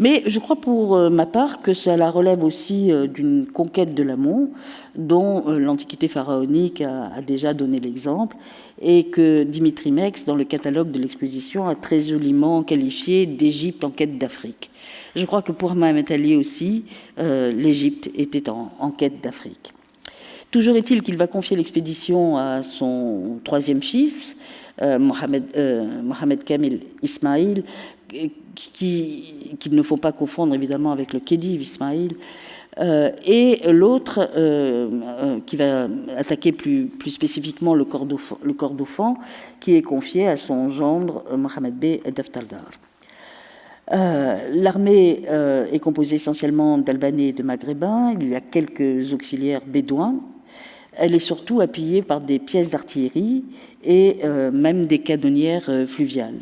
Mais je crois pour ma part que cela relève aussi d'une conquête de l'amont dont l'Antiquité pharaonique a déjà donné l'exemple, et que Dimitri Mex, dans le catalogue de l'exposition, a très joliment qualifié d'Égypte en quête d'Afrique. Je crois que pour Mohamed Ali aussi, l'Égypte était en quête d'Afrique. Toujours est-il qu'il va confier l'expédition à son troisième fils, Mohamed Kamel Ismail, qu'il ne faut pas confondre évidemment avec le Khedive Ismail, et l'autre qui va attaquer plus spécifiquement le Kordofan, qui est confié à son gendre Mohamed Bey Daftaldar. L'armée est composée essentiellement d'Albanais et de Maghrébins. Il y a quelques auxiliaires bédouins. Elle est surtout appuyée par des pièces d'artillerie et même des canonnières fluviales.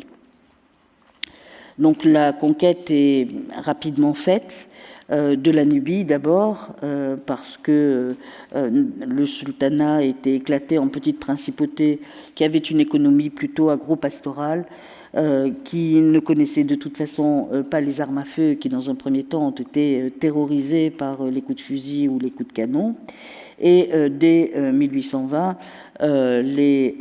Donc la conquête est rapidement faite de la Nubie d'abord, parce que le sultanat était éclaté en petites principautés qui avaient une économie plutôt agro-pastorale, qui ne connaissaient de toute façon pas les armes à feu, qui dans un premier temps ont été terrorisées par les coups de fusil ou les coups de canon. Et dès 1820, les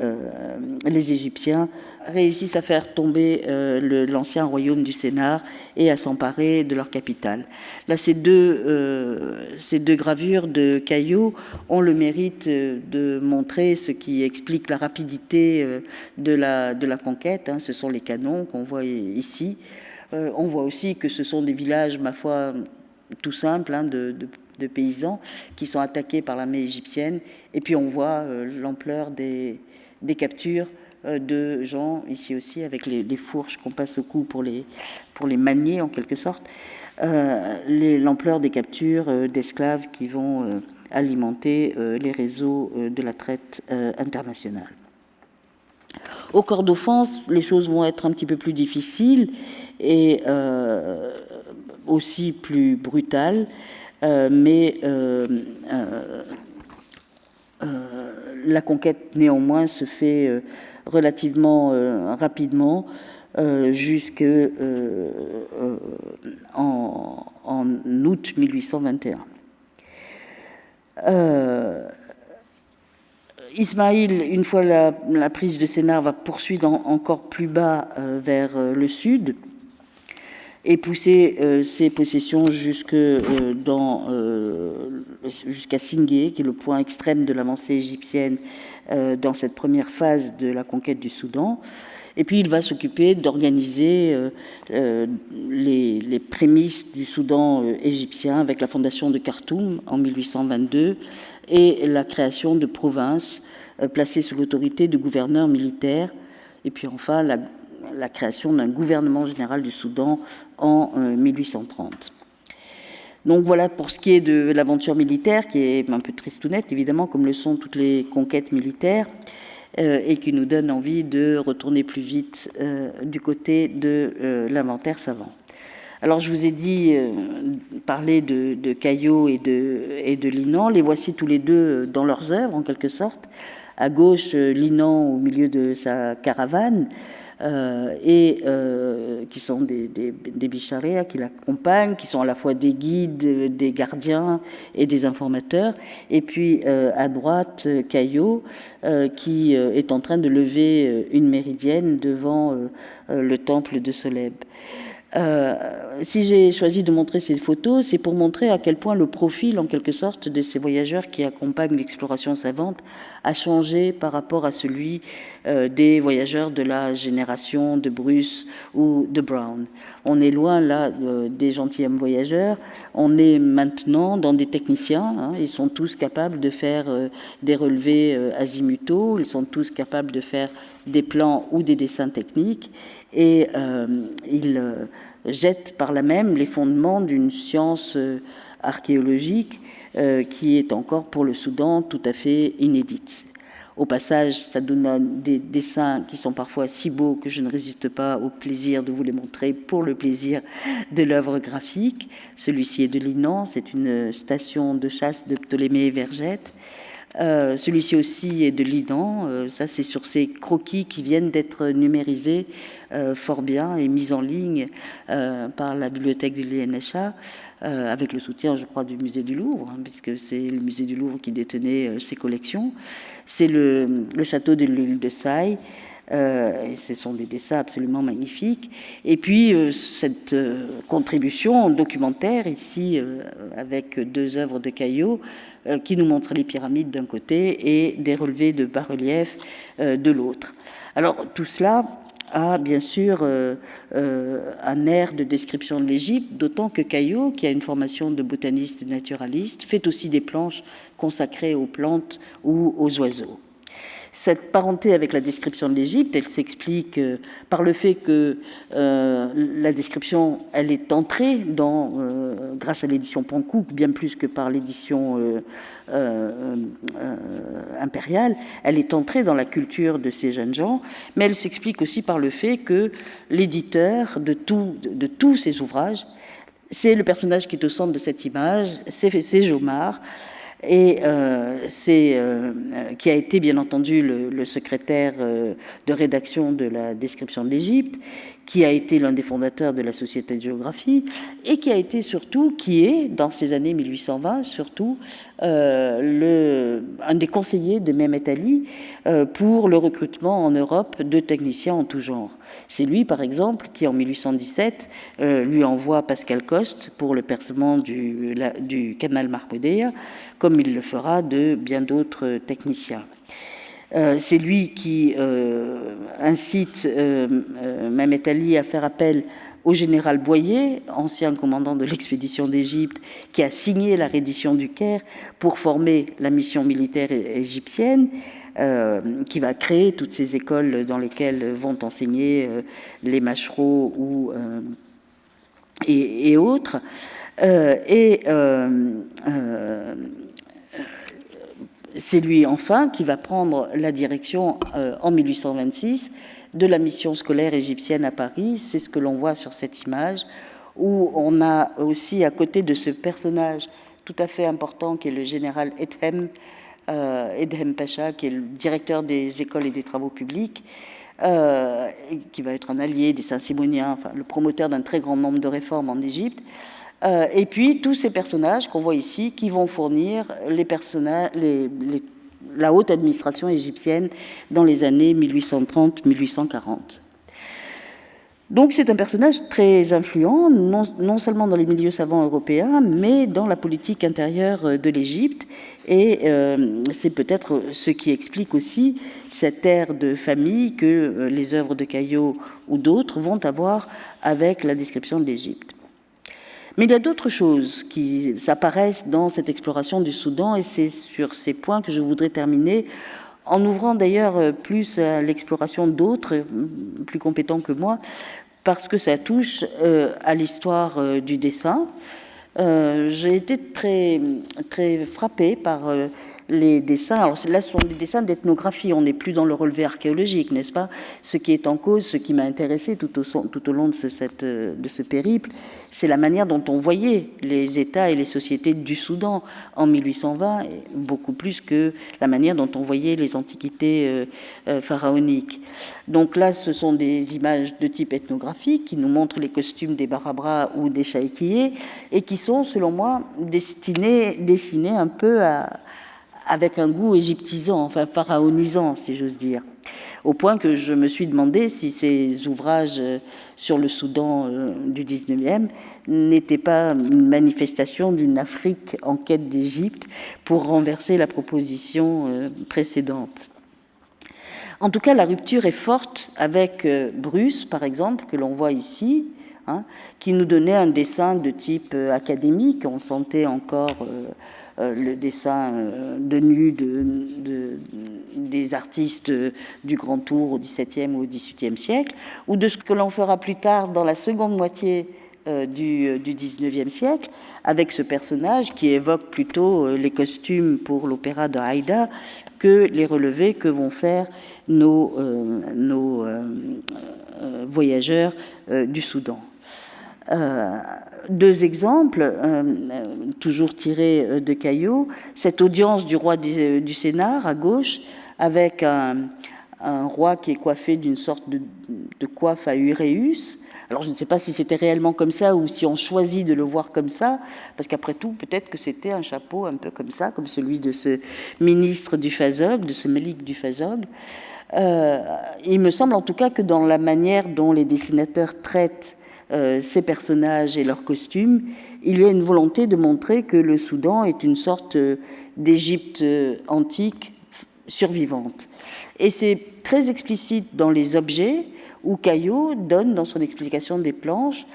Égyptiens réussissent à faire tomber l'ancien royaume du Sénar et à s'emparer de leur capitale. Là, ces deux gravures de Caillaux ont le mérite de montrer ce qui explique la rapidité de la conquête. Ce sont les canons qu'on voit ici. On voit aussi que ce sont des villages, ma foi, tout simples, de paysans qui sont attaqués par l'armée égyptienne. Et puis on voit l'ampleur des captures de gens, ici aussi, avec les fourches qu'on passe au cou pour les manier en quelque sorte, l'ampleur des captures d'esclaves qui vont alimenter les réseaux de la traite internationale. Au Kordofan, les choses vont être un petit peu plus difficiles et aussi plus brutales. Mais la conquête néanmoins se fait relativement rapidement, jusqu'en août 1821. Ismaïl, une fois la prise de Sénar, va poursuivre encore plus bas vers le sud et pousser ses possessions jusqu'à Singué, qui est le point extrême de l'avancée égyptienne dans cette première phase de la conquête du Soudan. Et puis il va s'occuper d'organiser les prémices du Soudan égyptien avec la fondation de Khartoum en 1822 et la création de provinces placées sous l'autorité de gouverneurs militaires. Et puis enfin la création d'un gouvernement général du Soudan en 1830. Donc voilà pour ce qui est de l'aventure militaire, qui est un peu tristounette, évidemment, comme le sont toutes les conquêtes militaires, et qui nous donne envie de retourner plus vite du côté de l'inventaire savant. Alors je vous ai dit, parler de Caillaux et de Linan. Les voici tous les deux dans leurs œuvres, en quelque sorte. À gauche, Linan au milieu de sa caravane, qui sont des bicharéas qui l'accompagnent, qui sont à la fois des guides, des gardiens et des informateurs. Et puis à droite, Caillaux, qui est en train de lever une méridienne devant le temple de Soleb. si j'ai choisi de montrer ces photos, c'est pour montrer à quel point le profil, en quelque sorte, de ces voyageurs qui accompagnent l'exploration savante a changé par rapport à celui des voyageurs de la génération de Bruce ou de Brown. On est loin, là, des gentilshommes voyageurs. On est maintenant dans des techniciens. Hein, ils sont tous capables de faire des relevés azimutaux. Ils sont tous capables de faire des plans ou des dessins techniques. Et ils jettent par là même les fondements d'une science archéologique qui est encore pour le Soudan tout à fait inédite. Au passage, ça donne des dessins qui sont parfois si beaux que je ne résiste pas au plaisir de vous les montrer pour le plaisir de l'œuvre graphique. Celui-ci est de Linan, c'est une station de chasse de Ptolémée Vergette. Celui-ci aussi est de Linan, ça c'est sur ces croquis qui viennent d'être numérisés fort bien et mis en ligne par la bibliothèque de l'INHA, avec le soutien, je crois, du musée du Louvre, hein, puisque c'est le musée du Louvre qui détenait ces collections. C'est le château de l'île de Saï. Et ce sont des dessins absolument magnifiques. Et puis, cette contribution documentaire, ici, avec 2 œuvres de Caillot, qui nous montrent les pyramides d'un côté et des relevés de bas-relief de l'autre. Alors, tout cela a bien sûr un air de description de l'Égypte, d'autant que Caillot, qui a une formation de botaniste naturaliste, fait aussi des planches consacrées aux plantes ou aux oiseaux. Cette parenté avec la description de l'Égypte, elle s'explique par le fait que la description, elle est entrée grâce à l'édition Pankouk, bien plus que par l'édition impériale, elle est entrée dans la culture de ces jeunes gens, mais elle s'explique aussi par le fait que l'éditeur de tous ces ouvrages, c'est le personnage qui est au centre de cette image, c'est Jomard, et qui a été bien entendu le secrétaire de rédaction de la description de l'Égypte, qui a été l'un des fondateurs de la Société de géographie et qui est dans ces années 1820 surtout un des conseillers de Mehmet Ali pour le recrutement en Europe de techniciens en tout genre. C'est lui, par exemple, qui en 1817 lui envoie Pascal Coste pour le percement du canal Mahmoudiyya, comme il le fera de bien d'autres techniciens. C'est lui qui incite Mehmet Ali à faire appel au général Boyer, ancien commandant de l'expédition d'Égypte, qui a signé la reddition du Caire pour former la mission militaire égyptienne, qui va créer toutes ces écoles dans lesquelles vont enseigner les Machereaux et autres. C'est lui, enfin, qui va prendre la direction en 1826 de la mission scolaire égyptienne à Paris. C'est ce que l'on voit sur cette image, où on a aussi, à côté de ce personnage tout à fait important, qui est le général Edhem Pacha, qui est le directeur des écoles et des travaux publics, qui va être un allié des Saint-Simoniens, enfin, le promoteur d'un très grand nombre de réformes en Égypte. Et puis tous ces personnages qu'on voit ici qui vont fournir la haute administration égyptienne dans les années 1830-1840. Donc c'est un personnage très influent, non seulement dans les milieux savants européens, mais dans la politique intérieure de l'Égypte. Et c'est peut-être ce qui explique aussi cette ère de famille que les œuvres de Caillot ou d'autres vont avoir avec la description de l'Égypte. Mais il y a d'autres choses qui apparaissent dans cette exploration du Soudan, et c'est sur ces points que je voudrais terminer, en ouvrant d'ailleurs plus à l'exploration d'autres, plus compétents que moi, parce que ça touche à l'histoire du dessin. J'ai été très, très frappée par les dessins. Alors là, ce sont des dessins d'ethnographie, on n'est plus dans le relevé archéologique, n'est-ce pas? Ce qui est en cause, ce qui m'a intéressé tout au long de ce périple, c'est la manière dont on voyait les États et les sociétés du Soudan en 1820, beaucoup plus que la manière dont on voyait les antiquités pharaoniques. Donc là, ce sont des images de type ethnographique qui nous montrent les costumes des barabras ou des chaïkiés et qui sont, selon moi, dessinés un peu avec un goût égyptisant, enfin pharaonisant, si j'ose dire. au point que je me suis demandé si ces ouvrages sur le Soudan du 19e n'étaient pas une manifestation d'une Afrique en quête d'Égypte pour renverser la proposition précédente. En tout cas, la rupture est forte avec Bruce, par exemple, que l'on voit ici, qui nous donnait un dessin de type académique. On sentait encore le dessin de nu des artistes du Grand Tour au XVIIe ou au XVIIIe siècle, ou de ce que l'on fera plus tard dans la seconde moitié du XIXe siècle, avec ce personnage qui évoque plutôt les costumes pour l'opéra de Haïda que les relevés que vont faire nos voyageurs du Soudan. Deux exemples, toujours tirés de Caillot, cette audience du roi du Sénar à gauche, avec un roi qui est coiffé d'une sorte de coiffe à uréus. Alors je ne sais pas si c'était réellement comme ça ou si on choisit de le voir comme ça, parce qu'après tout, peut-être que c'était un chapeau un peu comme ça, comme celui de ce ministre du Fazog, de ce Melik du Fazog. Il me semble en tout cas que dans la manière dont les dessinateurs traitent ces personnages et leurs costumes, il y a une volonté de montrer que le Soudan est une sorte d'Égypte antique survivante. Et c'est très explicite dans les objets, où Caillot donne, dans son explication des planches,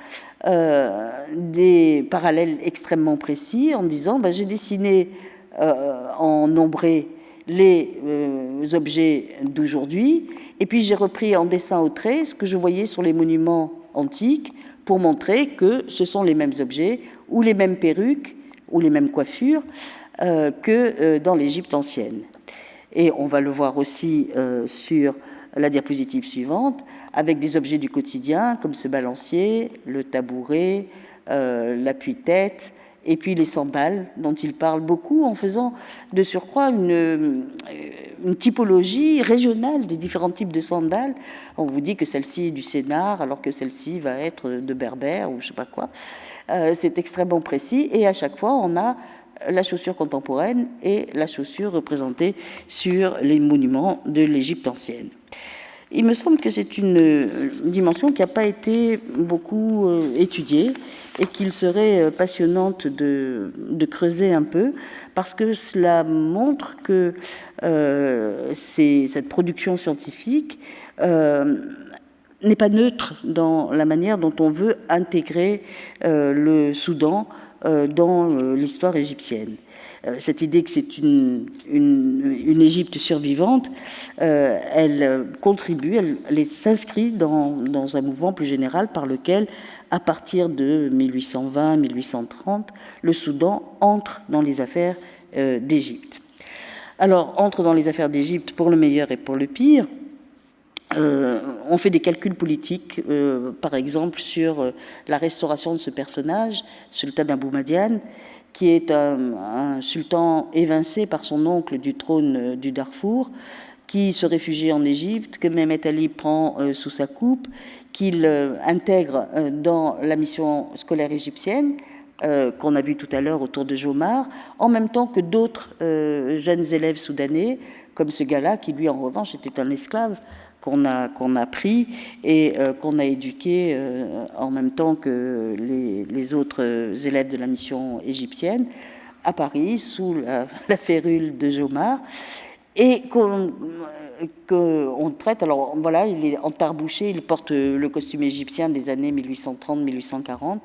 des parallèles extrêmement précis, en disant j'ai dessiné en nombré les objets d'aujourd'hui, et puis j'ai repris en dessin au trait ce que je voyais sur les monuments antiques pour montrer que ce sont les mêmes objets ou les mêmes perruques ou les mêmes coiffures que dans l'Égypte ancienne. Et on va le voir aussi sur la diapositive suivante, avec des objets du quotidien comme ce balancier, le tabouret, l'appui-tête, et puis les sandales dont il parle beaucoup, en faisant de surcroît une typologie régionale des différents types de sandales. On vous dit que celle-ci est du Sénar, alors que celle-ci va être de Berbère ou je ne sais pas quoi. C'est extrêmement précis, et à chaque fois, on a la chaussure contemporaine et la chaussure représentée sur les monuments de l'Égypte ancienne. Il me semble que c'est une dimension qui n'a pas été beaucoup étudiée et qu'il serait passionnante de creuser un peu, parce que cela montre que cette production scientifique n'est pas neutre dans la manière dont on veut intégrer le Soudan dans l'histoire égyptienne. Cette idée que c'est une Égypte survivante, elle contribue, elle s'inscrit dans un mouvement plus général par lequel, à partir de 1820-1830, le Soudan entre dans les affaires d'Égypte. Alors, entre dans les affaires d'Égypte pour le meilleur et pour le pire. On fait des calculs politiques, par exemple, sur la restauration de ce personnage, Sultan Abou Madiane, qui est un sultan évincé par son oncle du trône du Darfour, qui se réfugie en Égypte, que Mehmet Ali prend sous sa coupe, qu'il intègre dans la mission scolaire égyptienne, qu'on a vu tout à l'heure autour de Jomard, en même temps que d'autres jeunes élèves soudanais, comme ce gars-là, qui lui, en revanche, était un esclave, qu'on a pris et qu'on a éduqué en même temps que les autres élèves de la mission égyptienne à Paris, sous la férule de Jomard, et qu'on traite. Alors voilà, il est entarbouché, il porte le costume égyptien des années 1830-1840.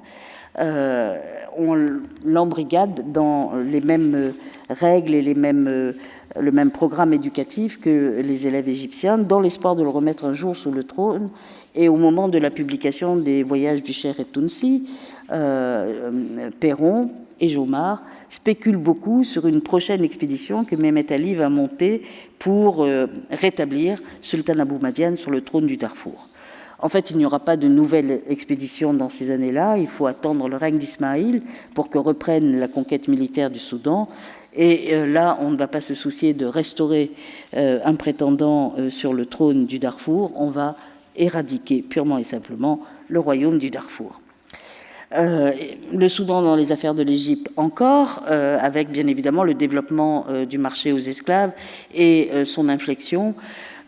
On l'embrigade dans les mêmes règles et le même programme éducatif que les élèves égyptiens, dans l'espoir de le remettre un jour sous le trône. Et au moment de la publication des Voyages du Cheikh et-Tounsi, Perron et Jomard spéculent beaucoup sur une prochaine expédition que Mehmet Ali va monter pour rétablir Sultan Abou Madiane sur le trône du Darfour. En fait, il n'y aura pas de nouvelle expédition dans ces années-là. Il faut attendre le règne d'Ismaïl pour que reprenne la conquête militaire du Soudan. Et là, on ne va pas se soucier de restaurer un prétendant sur le trône du Darfour. On va éradiquer purement et simplement le royaume du Darfour. Le Soudan dans les affaires de l'Égypte encore, avec bien évidemment le développement du marché aux esclaves et son inflexion.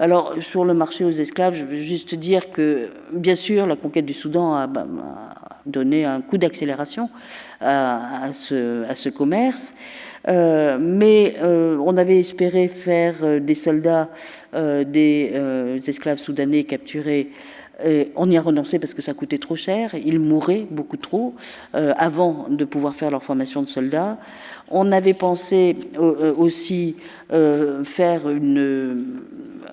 Alors, sur le marché aux esclaves, je veux juste dire que, bien sûr, la conquête du Soudan a donné un coup d'accélération à ce commerce, mais on avait espéré faire des soldats, des esclaves soudanais capturés. On y a renoncé parce que ça coûtait trop cher, ils mouraient beaucoup trop avant de pouvoir faire leur formation de soldats. On avait pensé aussi faire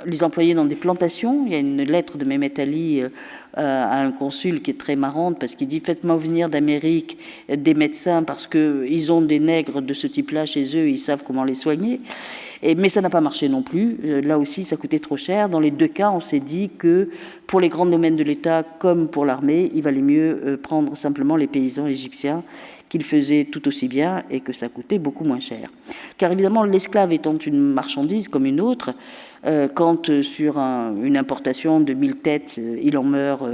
les employer dans des plantations. Il y a une lettre de Mehmet Ali à un consul qui est très marrante parce qu'il dit « Faites-moi venir d'Amérique des médecins parce qu'ils ont des nègres de ce type-là chez eux, ils savent comment les soigner ». Mais ça n'a pas marché non plus. Là aussi, ça coûtait trop cher. Dans les deux cas, on s'est dit que pour les grands domaines de l'État comme pour l'armée, il valait mieux prendre simplement les paysans égyptiens qu'ils faisaient tout aussi bien et que ça coûtait beaucoup moins cher. Car évidemment, l'esclave étant une marchandise comme une autre, quand sur une importation de 1000 têtes, il en meurt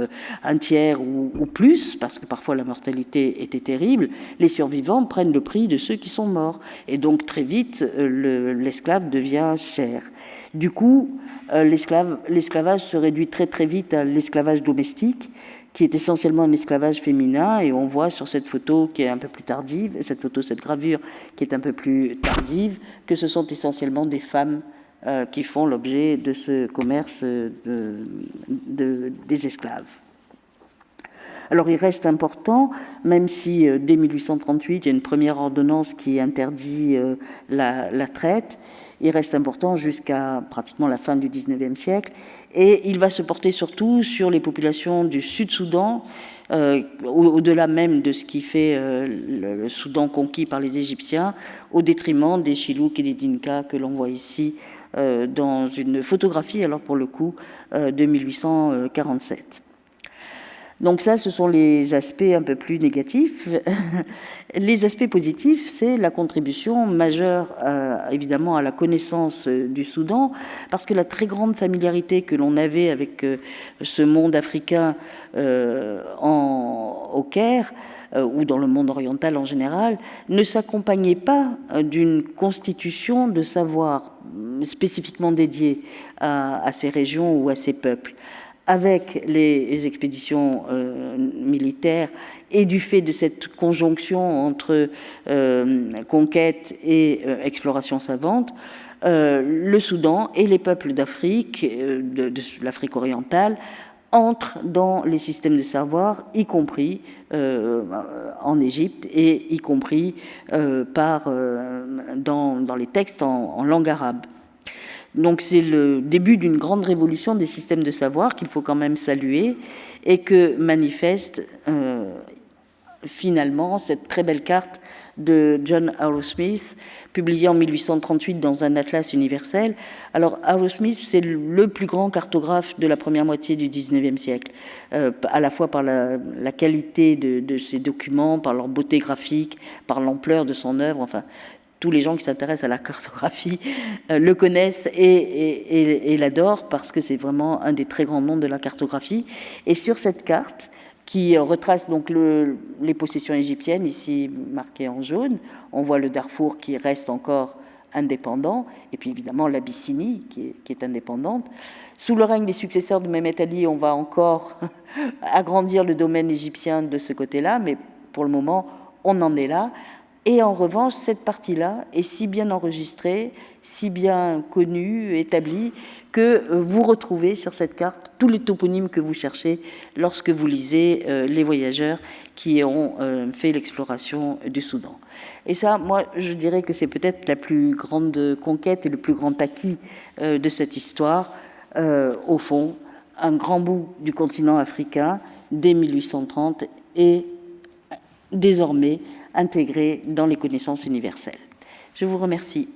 un tiers ou plus, parce que parfois la mortalité était terrible, les survivants prennent le prix de ceux qui sont morts. Et donc très vite, l'esclave devient cher. Du coup, l'esclavage se réduit très très vite à l'esclavage domestique, qui est essentiellement un esclavage féminin, et on voit sur cette photo qui est un peu plus tardive, cette gravure qui est un peu plus tardive, que ce sont essentiellement des femmes qui font l'objet de ce commerce des esclaves. Alors il reste important, même si dès 1838, il y a une première ordonnance qui interdit la traite, il reste important jusqu'à pratiquement la fin du XIXe siècle, et il va se porter surtout sur les populations du Sud-Soudan, au-delà même de ce qui fait le Soudan conquis par les Égyptiens, au détriment des Chilouks et des Dinkas que l'on voit ici dans une photographie, alors pour le coup, de 1847. Donc ça, ce sont les aspects un peu plus négatifs. Les aspects positifs, c'est la contribution majeure, évidemment, à la connaissance du Soudan, parce que la très grande familiarité que l'on avait avec ce monde africain au Caire, ou dans le monde oriental en général, ne s'accompagnait pas d'une constitution de savoir spécifiquement dédiée à ces régions ou à ces peuples. Avec les expéditions militaires et du fait de cette conjonction entre conquête et exploration savante, le Soudan et les peuples d'Afrique, de l'Afrique orientale, entrent dans les systèmes de savoir, y compris en Égypte et y compris dans les textes en langue arabe. Donc c'est le début d'une grande révolution des systèmes de savoir qu'il faut quand même saluer et que manifeste finalement cette très belle carte de John Arrowsmith, publiée en 1838 dans un atlas universel. Alors Arrowsmith, c'est le plus grand cartographe de la première moitié du XIXe siècle, à la fois par la qualité de ses documents, par leur beauté graphique, par l'ampleur de son œuvre, enfin tous les gens qui s'intéressent à la cartographie le connaissent et l'adorent parce que c'est vraiment un des très grands noms de la cartographie. Et sur cette carte, qui retrace donc les possessions égyptiennes, ici marquées en jaune, on voit le Darfour qui reste encore indépendant, et puis évidemment l'Abyssinie qui est indépendante. Sous le règne des successeurs de Mehmet Ali, on va encore agrandir le domaine égyptien de ce côté-là, mais pour le moment, on en est là. Et en revanche, cette partie-là est si bien enregistrée, si bien connue, établie, que vous retrouvez sur cette carte tous les toponymes que vous cherchez lorsque vous lisez les voyageurs qui ont fait l'exploration du Soudan. Et ça, moi, je dirais que c'est peut-être la plus grande conquête et le plus grand acquis de cette histoire. Au fond, un grand bout du continent africain dès 1830 et désormais intégré dans les connaissances universelles. Je vous remercie.